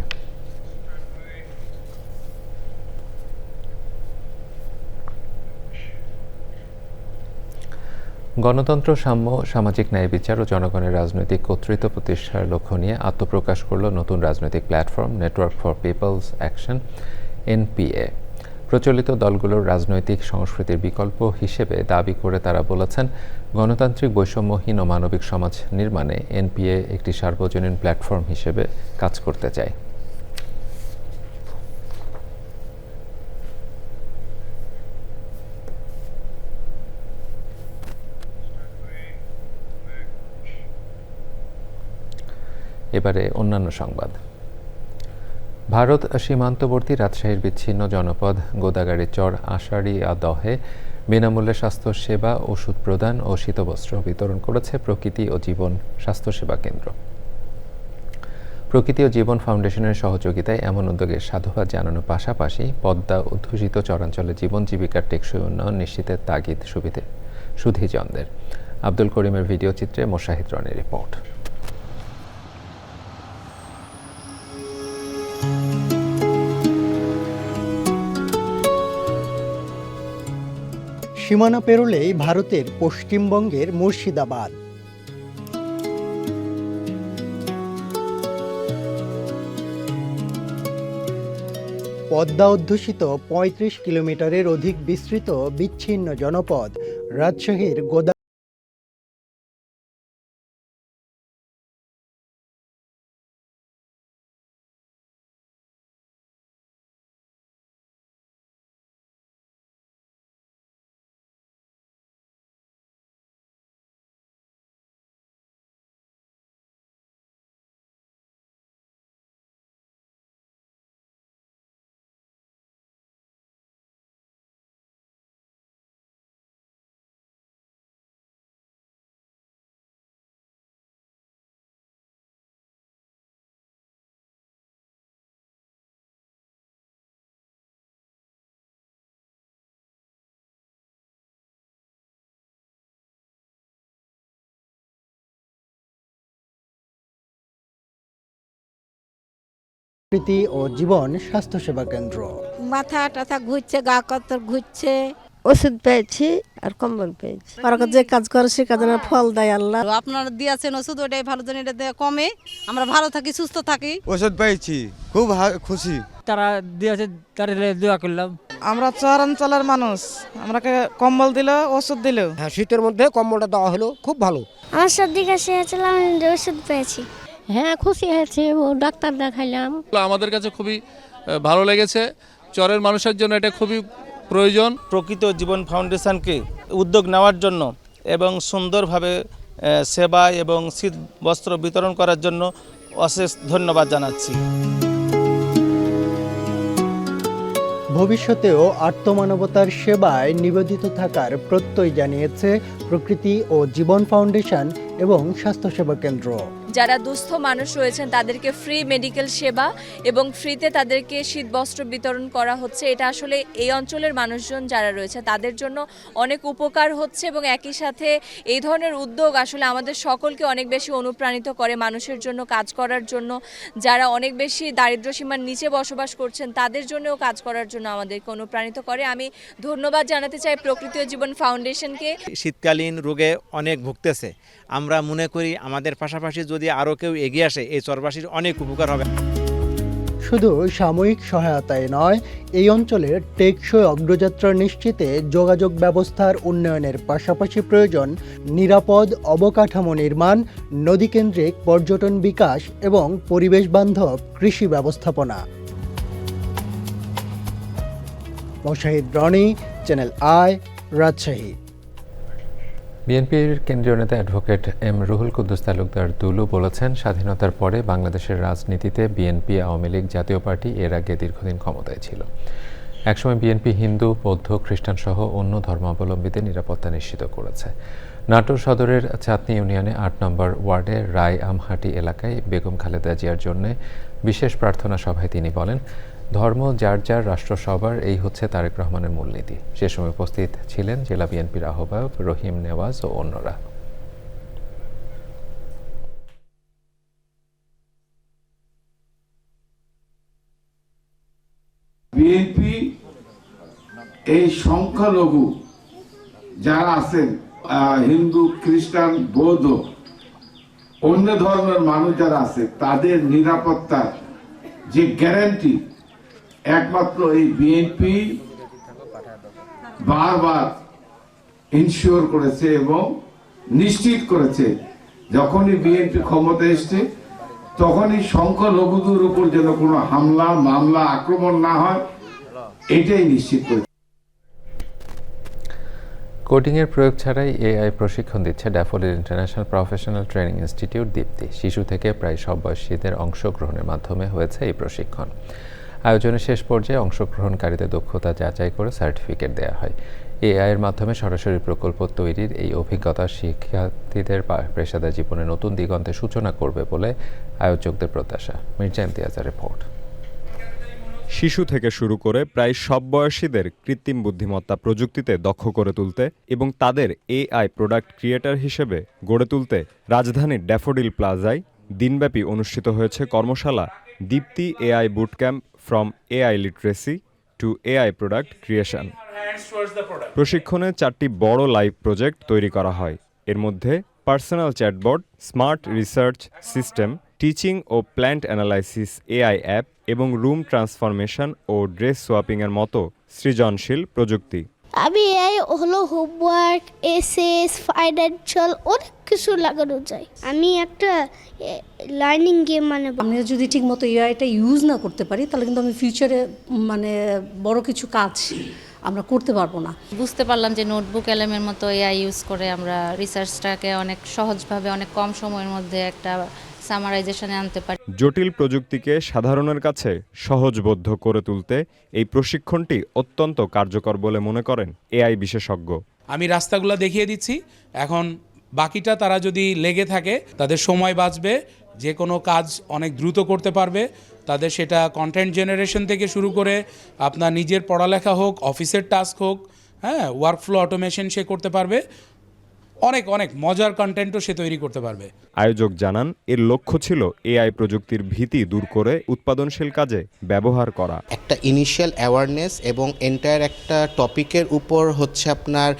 গণতন্ত্র, সাম্য, সামাজিক ন্যায় বিচার ও জনগণের রাজনৈতিক কর্তৃত্ব প্রতিষ্ঠার লক্ষ্য নিয়ে আত্মপ্রকাশ করল নতুন রাজনৈতিক platform network for people's action (NPA). প্রচলিত দলগুলোর রাজনৈতিক সংস্কৃতির বিকল্প হিসেবে দাবি করে তারা বলেছেন, গণতান্ত্রিক বৈষম্যহীন ও মানবিক সমাজ নির্মাণে NPA একটি সার্বজনীন প্ল্যাটফর্ম হিসেবে কাজ করতে চায়। এবারে অন্যান্য সংবাদ। ভারত সীমান্তবর্তী রাজশাহীর বিচ্ছিন্ন জনপদ গোদাগাড়ির চর আষাঢ়িয়াদহে বিনামূল্যে স্বাস্থ্যসেবা, ওষুধ প্রদান ও শীতবস্ত্র বিতরণ করেছে প্রকৃতি ও জীবন স্বাস্থ্যসেবা কেন্দ্র। প্রকৃতি ও জীবন ফাউন্ডেশনের সহযোগিতায় এমন উদ্যোগের সাধুবাদ জানানোর পাশাপাশি পদ্মা অধ্যুষিত চরাঞ্চলে জীবন জীবিকার টেকসই উন্নয়ন নিশ্চিতের তাগিদ সুধীজনদের। আব্দুল করিমের ভিডিও চিত্রে মোশাহিদ রনির রিপোর্ট। সীমানা পেরোলেই ভারতের পশ্চিমবঙ্গের মুর্শিদাবাদ। পদ্মা অধ্যুষিত ৩৫ কিলোমিটারের অধিক বিস্তৃত বিচ্ছিন্ন জনপদ রাজশাহীর গোদা প্রকৃতি ও জীবন স্বাস্থ্যসেবা কেন্দ্র। মাথা টাথা ঘুরছে, গা কতর ঘুরছে, ওষুধ পেয়েছি আর কম্বল পেয়েছি। ওরা যে কাজ করে সে কাজের ফল দেয় আল্লাহ। আপনারা দিয়েছেন ওষুধ, ওটাই ভালো জন্য এটা কমে আমরা ভালো থাকি, সুস্থ থাকি। ওষুধ পেয়েছি, খুব খুশি। তারা দিয়েছে, তারা দোয়া করলাম। আমরা চরাঞ্চলের মানুষ, আমাকে কম্বল দিল, ওষুধ দিল। হ্যাঁ, শীতের মধ্যে কম্বলটা দেওয়া হলো, খুব ভালো। আমার সর্দি কাশি হয়েছিল, আমি ওষুধ পেয়েছি। হ্যাঁ, খুশি হয়েছে, ডাক্তার দেখাইলাম। আমাদের কাছে খুবই ভালো লেগেছে। চরের মানুষের জন্য এটা খুবই প্রয়োজন। প্রকৃতি ও জীবন ফাউন্ডেশনকে উদ্যোগ নেওয়ার জন্য এবং সুন্দরভাবে সেবা এবং শীত বস্ত্র বিতরণ করার জন্য অশেষ ধন্যবাদ জানাচ্ছি। ভবিষ্যতেও আত্মমানবতার সেবায় নিবেদিত থাকার প্রত্যয় জানিয়েছে প্রকৃতি ও জীবন ফাউন্ডেশন এবং স্বাস্থ্যসেবা কেন্দ্র। যারা দুস্থ মানুষ রয়েছেন তাদেরকে ফ্রি মেডিকেল সেবা এবং ফ্রিতে তাদেরকে শীত বস্ত্র বিতরণ করা হচ্ছে। এটা আসলে এই অঞ্চলের মানুষজন যারা রয়েছে তাদের জন্য অনেক উপকার হচ্ছে এবং একই সাথে এই ধরনের উদ্যোগ আসলে আমাদের সকলকে অনেক বেশি অনুপ্রাণিত করে মানুষের জন্য কাজ করার জন্য। যারা অনেক বেশি দারিদ্র্য সীমার নিচে বসবাস করছেন তাদের জন্যও কাজ করার জন্য আমাদেরকে অনুপ্রাণিত করে। আমি ধন্যবাদ জানাতে চাই প্রকৃতি ও জীবন ফাউন্ডেশনকে। শীতকালীন রোগে অনেক ভুগতেছে, আমরা মনে করি আমাদের পাশাপাশি যদি আরও কেউ এগিয়ে আসে এই চরবাসীর অনেক উপকার হবে। শুধু সাময়িক সহায়তায় নয়, এই অঞ্চলের টেকসই অগ্রযাত্রা নিশ্চিতে যোগাযোগ ব্যবস্থার উন্নয়নের পাশাপাশি প্রয়োজন নিরাপদ অবকাঠামো নির্মাণ, নদীকেন্দ্রিক পর্যটন বিকাশ এবং পরিবেশ বান্ধব কৃষি ব্যবস্থাপনা। Moshahid Roni, channel I, Rajshahi. বিএনপির কেন্দ্রীয় নেতা অ্যাডভোকেট এম রুহুল কুদ্দুস তালুকদার দুলু বলেছেন, স্বাধীনতার পরে বাংলাদেশের রাজনীতিতে বিএনপি, আওয়ামী লীগ, জাতীয় পার্টি এর আগে দীর্ঘদিন ক্ষমতায় ছিল। একসময় বিএনপি হিন্দু, বৌদ্ধ, খ্রিস্টান সহ অন্য ধর্মাবলম্বীদের নিরাপত্তা নিশ্চিত করেছে। নাটোর সদরের চাঁদনী ইউনিয়নে ৮ নম্বর ওয়ার্ডে রায় আমহাটি এলাকায় বেগম খালেদা জিয়ার জন্য বিশেষ প্রার্থনা সভায় তিনি বলেন, ধর্ম যার যার, রাষ্ট্র সবার, এই হচ্ছে তারেক রহমানের মূলনীতি। সে সময় উপস্থিত ছিলেন জেলা বিএনপির আহ্বায়ক রহিম নেওয়াজ ও অন্যরা। বিএনপি এই সংখ্যালঘু যারা আছেন, হিন্দু, খ্রিস্টান, বৌদ্ধ, অন্য ধর্মের মানুষ যারা আছে, তাদের নিরাপত্তার যে গ্যারান্টি একমাত্র এই বিএনপি বারবার ইনশিওর করেছে এবং নিশ্চিত করেছে। যখনই বিএনপি ক্ষমতা এসছে তখনই সংখ্যালঘুদের উপর যেন কোনো হামলা, মামলা, আক্রমণ না হয়, এটাই নিশ্চিত করেছে। কোডিংয়ের প্রয়োগ ছাড়াই এআই প্রশিক্ষণ দিচ্ছে Daffodil International Professional Training Institute Dipti. শিশু থেকে প্রায় সব বয়সীদের অংশগ্রহণের মাধ্যমে হয়েছে এই প্রশিক্ষণ। আয়োজনের শেষ পর্যায়ে অংশগ্রহণকারীদের দক্ষতা যাচাই করে সার্টিফিকেট দেওয়া হয়। এআইয়ের মাধ্যমে সরাসরি প্রকল্প তৈরির এই অভিজ্ঞতা শিক্ষার্থীদের পেশাদার জীবনে নতুন দিগন্তের সূচনা করবে বলে আয়োজকদের প্রত্যাশা। মির্জা ইমতিয়াজের রিপোর্ট। শিশু থেকে শুরু করে প্রায় সব বয়সীদের কৃত্রিম বুদ্ধিমত্তা প্রযুক্তিতে দক্ষ করে তুলতে এবং তাদের এআই প্রোডাক্ট ক্রিয়েটর হিসেবে গড়ে তুলতে রাজধানীর ড্যাফোডিল প্লাজায় দিনব্যাপী অনুষ্ঠিত হয়েছে কর্মশালা Dipti AI bootcamp from AI literacy to AI product creation. প্রশিক্ষণে 4টি বড় লাইভ প্রজেক্ট তৈরি করা হয়। এর মধ্যে personal chatbot, smart research system, teaching ও প্ল্যান্ট অ্যানালাইসিস এআই অ্যাপ এবং রুম ট্রান্সফরমেশন ও ড্রেস সোয়াপিংয়ের মতো সৃজনশীল প্রযুক্তি। আমি এআই হলো হোমওয়ার্ক, এসএস, ফাইন্যান্সিয়াল অনেক কিছু লাগানো যায়। আমি একটা লার্নিং গেম বানাবো। আমরা যদি ঠিকমতো এআইটা ইউজ না করতে পারি তাহলে কিন্তু আমি ফিউচারে বড় কিছু কাজ আমরা করতে পারবো না। বুঝতে পারলাম যে নোটবুক এলএমের মতো এআই ইউজ করে আমরা রিসার্চটাকে অনেক সহজভাবে অনেক কম সময়ের মধ্যে একটা সামারাইজেশনে আনতে পারি। জটিল প্রযুক্তিকে সাধারণের কাছে সহজবোধ্য করে তুলতে এই প্রশিক্ষণটি অত্যন্ত কার্যকর বলে মনে করেন এআই বিশেষজ্ঞ। আমি রাস্তাগুলো দেখিয়ে দিচ্ছি, এখন বাকিটা তারা যদি লেগে থাকে তাদের সময় বাঁচবে, যে কোনো কাজ অনেক দ্রুত করতে পারবে। তাদের সেটা কন্টেন্ট জেনারেশন থেকে শুরু করে আপনার নিজের পড়ালেখা হোক, অফিসের টাস্ক হোক, ওয়ার্কফ্লো অটোমেশন সে করতে পারবে। অনেক অনেক মজার কন্টেন্টও সে তৈরি করতে পারবে। আয়োজক জানান এর লক্ষ্য ছিল এআই প্রযুক্তির ভীতি দূর করে উৎপাদনশীল কাজে ব্যবহার করা। একটা ইনিশিয়াল অ্যাওয়ারনেস এবং এন্টায়ার একটা টপিকের উপর আপনার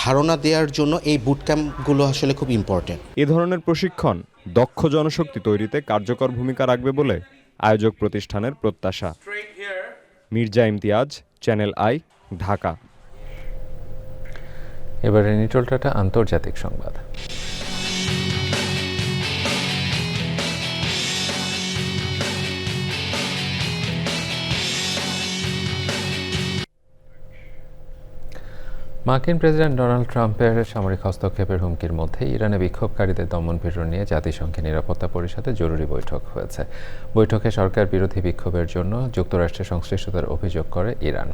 ধারণা দেওয়ার জন্য এই বুটক্যাম্পগুলো আসলে খুব ইম্পর্টেন্ট। এ ধরনের প্রশিক্ষণ দক্ষ জনশক্তি তৈরিতে কার্যকর ভূমিকা রাখবে বলে আয়োজক প্রতিষ্ঠানের প্রত্যাশা। Mirza Imtiaz, channel I, Dhaka. এবারে নিটল টাটা আন্তর্জাতিক সংবাদ। মার্কিন প্রেসিডেন্ট ডোনাল্ড ট্রাম্পের সামরিক হস্তক্ষেপের হুমকির মধ্যে ইরানে বিক্ষোভকারীদের দমন-পীড়ন নিয়ে জাতিসংঘের নিরাপত্তা পরিষদে জরুরি বৈঠক হয়েছে। বৈঠকে সরকার বিরোধী বিক্ষোভের জন্য যুক্তরাষ্ট্রের সংশ্লিষ্টতার অভিযোগ করে ইরান।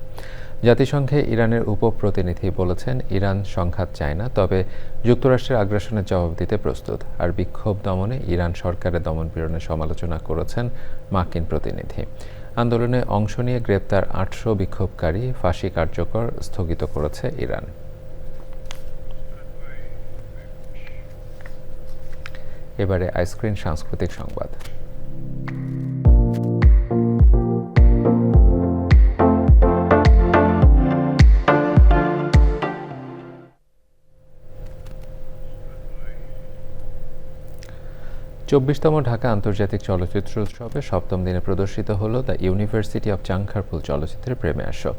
জাতিসংঘে ইরানের উপপ্রতিনিধি বলেছেন, ইরান সংঘাত চায় না, তবে যুক্তরাষ্ট্রের আগ্রাসনের জবাব দিতে প্রস্তুত। আর বিক্ষোভ দমনে ইরান সরকারের দমন-পীড়নের সমালোচনা করেছেন মার্কিন প্রতিনিধি। আন্দোলনে অংশ নিয়ে গ্রেপ্তার 800 বিক্ষোভকারী ফাঁসি কার্যকর স্থগিত করেছে ইরান। এবারে আইসক্রিন সাংস্কৃতিক সংবাদ। চব্বিশতম ঢাকা আন্তর্জাতিক চলচ্চিত্র উৎসবে 7ম দিনে প্রদর্শিত হল দ্য ইউনিভার্সিটি অব চাংখারপুল চলচ্চিত্রের প্রিমিয়ার শো।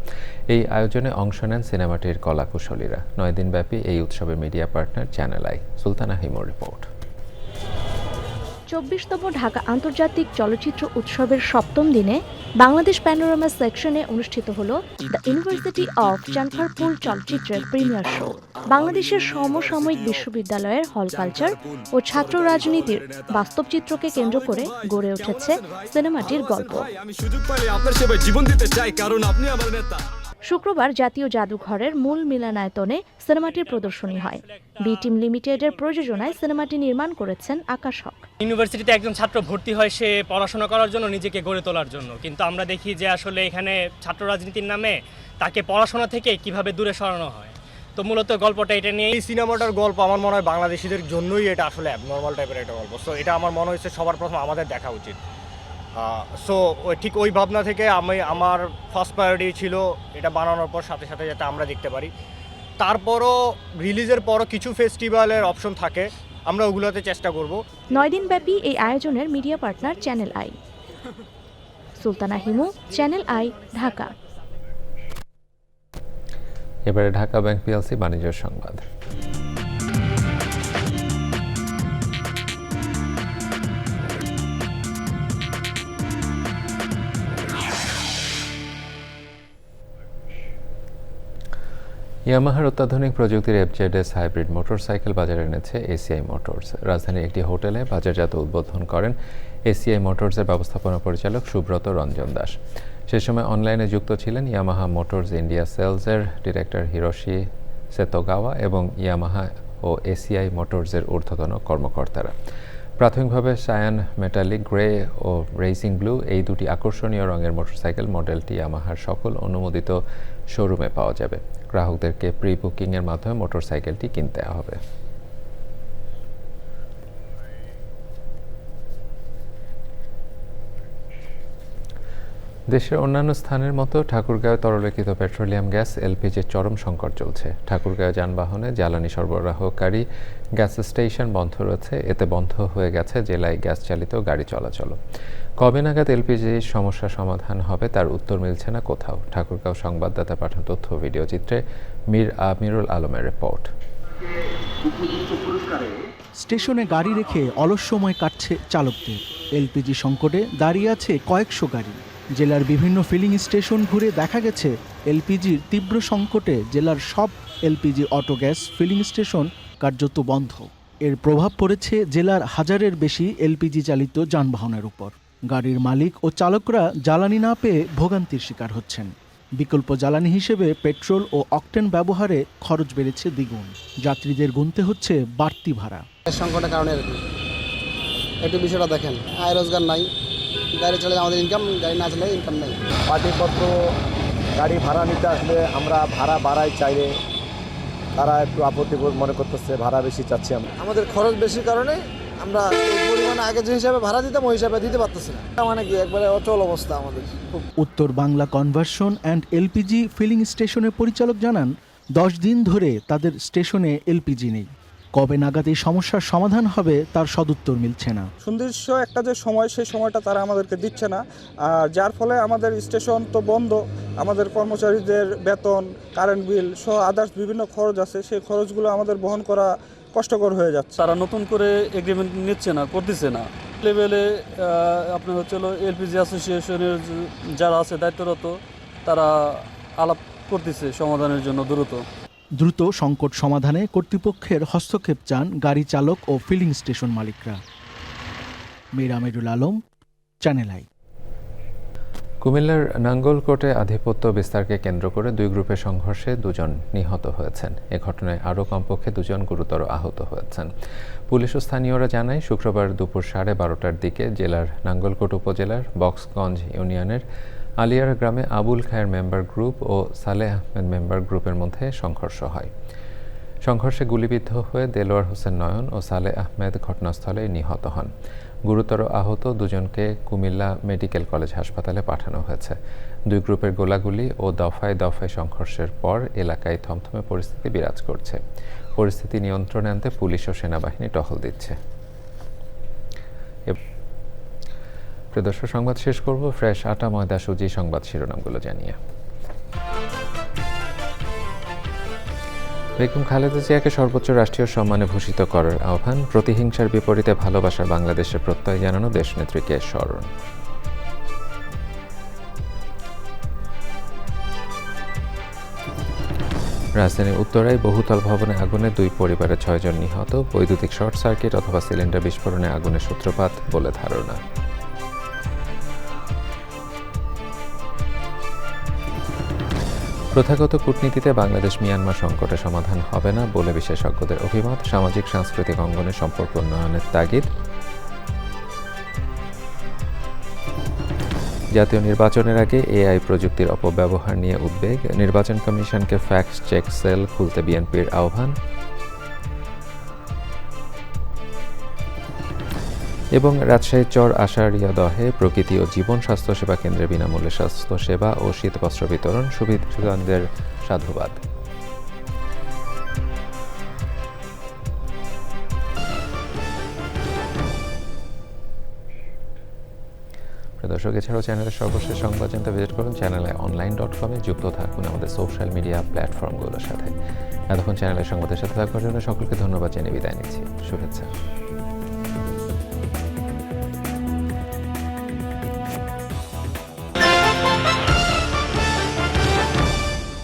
এই আয়োজনে অংশ নেন সিনেমাটির কলাকুশলীরা। 9 দিনব্যাপী এই উৎসবের media partner channel I. Sultana হিমোর রিপোর্ট। 24তম ঢাকা আন্তর্জাতিক চলচ্চিত্র উৎসবের 7ম দিনে বাংলাদেশ প্যানোরামা সেকশনে অনুষ্ঠিত হল দ্য ইউনিভার্সিটি অফ চাংখারপুল চলচ্চিত্রের প্রিমিয়ার শো। বাংলাদেশের সমসাময়িক বিশ্ববিদ্যালয়ের হল কালচার ও ছাত্র রাজনীতির বাস্তব চিত্রকে কেন্দ্র করে গড়ে উঠেছে সিনেমাটির গল্প। শুক্রবার জাতীয় জাদুঘরের মূল মিলনায়তনে সিনেমাটির প্রদর্শনী হয়। বি টিম লিমিটেডের প্রযোজনায় সিনেমাটি নির্মাণ করেছেন আকাশ হক। ইউনিভার্সিটিতে একজন ছাত্র ভর্তি হয় সে পড়াশোনা করার জন্য, নিজেকে গড়ে তোলার জন্য, কিন্তু আমরা দেখি যে আসলে এখানে ছাত্র রাজনীতির নামে তাকে পড়াশোনা থেকে কিভাবে দূরে সরানো হয়। তো মূলত গল্পটা এটা নিয়ে। এই সিনেমাটার গল্প আমার মনে হয় বাংলাদেশিদের জন্যই এটা আসলে অ্যাবনর্মাল টাইপের একটা গল্প। সো এটা আমার মনে হয়েছে সবার প্রথম আমাদের দেখা উচিত। সো ঠিক ওই ভাবনা থেকে আমার ফার্স্ট প্রায়োরিটি ছিল এটা বানানোর পর সাথে সাথে যাতে আমরা দেখতে পারি। তারপরও রিলিজের পরও কিছু ফেস্টিভ্যালের অপশন থাকে, আমরা ওগুলোতে চেষ্টা করব। 9 দিনব্যাপী এই আয়োজনের media partner channel I. Sultana Himu, channel I, Dhaka. এবারে ঢাকা ব্যাংক পিএলসি বাণিজ্য সংবাদ। ইয়ামাহার অত্যাধুনিক প্রযুক্তির এফজেডএস হাইব্রিড মোটরসাইকেল বাজারে এনেছে এসিআই মোটরস। রাজধানীর একটি হোটেলে বাজারজাত উদ্বোধন করেন এসিআই মোটরসের ব্যবস্থাপনা পরিচালক সুব্রত রঞ্জন দাস। সে সময় অনলাইনে যুক্ত ছিলেন ইয়ামাহা মোটরস ইন্ডিয়া সেলসের ডিরেক্টর হিরোশি সেতোগাওয়া এবং ইয়ামাহা ও এসিআই মোটরসের ঊর্ধ্বতন কর্মকর্তারা। প্রাথমিকভাবে সায়ান মেটালিক গ্রে ও রেসিং ব্লু এই দুটি আকর্ষণীয় রঙের মোটরসাইকেল মডেলটি ইয়ামাহার সকল অনুমোদিত শোরুমে পাওয়া যাবে। গ্রাহকদেরকে প্রি বুকিংয়ের মাধ্যমে মোটরসাইকেলটি কিনতে হবে। দেশের অন্যান্য স্থানের মতো ঠাকুরগাঁও তরলীকৃত পেট্রোলিয়াম গ্যাস এলপিজির চরম সংকট চলছে। ঠাকুরগাঁও যানবাহনে জ্বালানি সরবরাহকারী গ্যাস স্টেশন বন্ধ রয়েছে। এতে বন্ধ হয়ে গেছে জেলায় গ্যাস চালিত গাড়ি চলাচল। কবে নাগাদ এলপিজির সমস্যা সমাধান হবে তার উত্তর মিলছে না কোথাও। ঠাকুরগাঁও সংবাদদাতা পাঠানো তথ্য ভিডিও চিত্রে মীর আমিরুল আলমের রিপোর্ট। স্টেশনে গাড়ি রেখে অলস সময় কাটছে চালকদের। এলপিজি সংকটে দাঁড়িয়ে আছে কয়েকশো গাড়ি। জেলার বিভিন্ন ফিলিং স্টেশন ঘুরে দেখা গেছে এলপিজির তীব্র সংকটে জেলার সব LPG auto gas filling station কার্যত বন্ধ। এর প্রভাব পড়েছে জেলার হাজারের বেশি এলপিজি চালিত যানবাহনের উপর। গাড়ির মালিক ও চালকরা জ্বালানি না পেয়ে ভোগান্তির শিকার হচ্ছেন। বিকল্প জ্বালানি হিসেবে পেট্রোল ও অকটেন ব্যবহারে খরচ বেড়েছে দ্বিগুণ। যাত্রীদের গুনতে হচ্ছে বাড়তি ভাড়া। সংকটের কারণে একটু বিষয়টা দেখেন, আয় রোজগার নাই, গাড়ি চলে আমাদের ইনকাম, গাড়ি না চলে ইনকাম নেই। পার্টিপত্র গাড়ি ভাড়া নিতে আসলে আমরা ভাড়া বাড়াই চাইলে তারা একটু আপত্তি মনে করতেছে, ভাড়া বেশি চাচ্ছি আমরা। আমাদের খরচ বেশি কারণে আমরা এই পরিমাণে আগে যে হিসাবে ভাড়া দিতাম ওই হিসাবে দিতে পারতেছি না। মানে কি একবারে অচল অবস্থা আমাদের। উত্তর Bangla conversion and LPG feeling স্টেশনের পরিচালক জানান 10 দিন ধরে তাদের স্টেশনে এলপিজি নেই। কবে নাগাদ এই সমস্যার সমাধান হবে তার সদুত্তর মিলছে না। সুনির্দিষ্ট একটা যে সময়, সেই সময়টা তারা আমাদেরকে দিচ্ছে না, আর যার ফলে আমাদের স্টেশন তো বন্ধ। আমাদের কর্মচারীদের বেতন, কারেন্ট বিল সহ আদার্স বিভিন্ন খরচ আছে, সেই খরচগুলো আমাদের বহন করা কষ্টকর হয়ে যাচ্ছে। তারা নতুন করে এগ্রিমেন্ট নিচ্ছে না, করতেছে না। লেভেলে আপনার হচ্ছে এলপিজি অ্যাসোসিয়েশনের যারা আছে দায়িত্বরত, তারা আলাপ করতেছে সমাধানের জন্য দ্রুত সংকট সমাধানে কর্তৃপক্ষের হস্তক্ষেপ চান গাড়ি চালক ও ফিলিং স্টেশন মালিকরা। মীর আমিরুল আলম, চ্যানেল আই। কুমিল্লার নাঙ্গলকোটে আধিপত্য বিস্তারকে কেন্দ্র করে দুই গ্রুপের সংঘর্ষে 2 জন নিহত হয়েছেন। এ ঘটনায় আরও কমপক্ষে 2 জন গুরুতর আহত হয়েছেন। পুলিশ ও স্থানীয়রা জানায় শুক্রবার দুপুর 12:30টার দিকে জেলার নাঙ্গলকোট উপজেলার বক্সগঞ্জ ইউনিয়নের আলিয়ার গ্রামে আবুল খায়ের মেম্বার গ্রুপ ও সালেহ আহমেদ মেম্বার গ্রুপের মধ্যে সংঘর্ষ হয়। সংঘর্ষে গুলিবিদ্ধ হয়ে দেলোয়ার হোসেন নয়ন ও সালেহ আহমেদ ঘটনাস্থলে নিহত হন। গুরুতর আহত 2 জনকে কুমিল্লা মেডিকেল কলেজ হাসপাতালে পাঠানো হয়েছে। দুই গ্রুপের গোলাগুলি ও দফায় দফায় সংঘর্ষের পর এলাকায় থমথমে পরিস্থিতি বিরাজ করছে। পরিস্থিতি নিয়ন্ত্রণে আনতে পুলিশ ও সেনাবাহিনী টহল দিচ্ছে। দর্শক, সংবাদ শেষ করব ফ্রেশ আটা, ময়দা, সুজি সংবাদ শিরোনামগুলো জানিয়ে। বেগম খালেদা জিয়াকে সর্বোচ্চ রাষ্ট্রীয় সম্মানে ভূষিত করার আহ্বান। প্রতিহিংসার বিপরীতে ভালোবাসার বাংলাদেশের প্রত্যয় জানানো দেশনেত্রীকে স্মরণ। রাজধানীর উত্তরায় বহুতল ভবনে আগুনে 2 পরিবারের 6 জন নিহত। বৈদ্যুতিক শর্ট সার্কিট অথবা সিলিন্ডার বিস্ফোরণে আগুনের সূত্রপাত বলে ধারণা। প্রথাগত কূটনীতিতে বাংলাদেশ মিয়ানমার সংকটের সমাধান হবে না বলে বিশেষজ্ঞদের অভিমত। সামাজিক সাংস্কৃতিক অঙ্গনে সম্পর্ক উন্নয়নের তাগিদ। জাতীয় নির্বাচনের আগে এআই প্রযুক্তির অপব্যবহার নিয়ে উদ্বেগ। নির্বাচন কমিশনকে ফ্যাক্ট চেক সেল খুলতে বিএনপির আহ্বান। এবং রাজশাহীর চর আষাঢ়িয়াদহে প্রকৃতি ও জীবন স্বাস্থ্যসেবা কেন্দ্রে বিনামূল্যে স্বাস্থ্যসেবা ও শীতবস্ত্র বিতরণ। সুবিধাজনদের সাধুবাদ। দর্শক, এছাড়াও চ্যানেলের সর্বশেষ সংবাদ জানতে ভিজিট করুন channelionline.com। যুক্ত থাকুন আমাদের সোশ্যাল মিডিয়া প্ল্যাটফর্মগুলোর সাথে। এতক্ষণ চ্যানেলের সংবাদের সাথে থাকার জন্য সকলকে ধন্যবাদ জানিয়ে বিদায় নিচ্ছি। শুভেচ্ছা।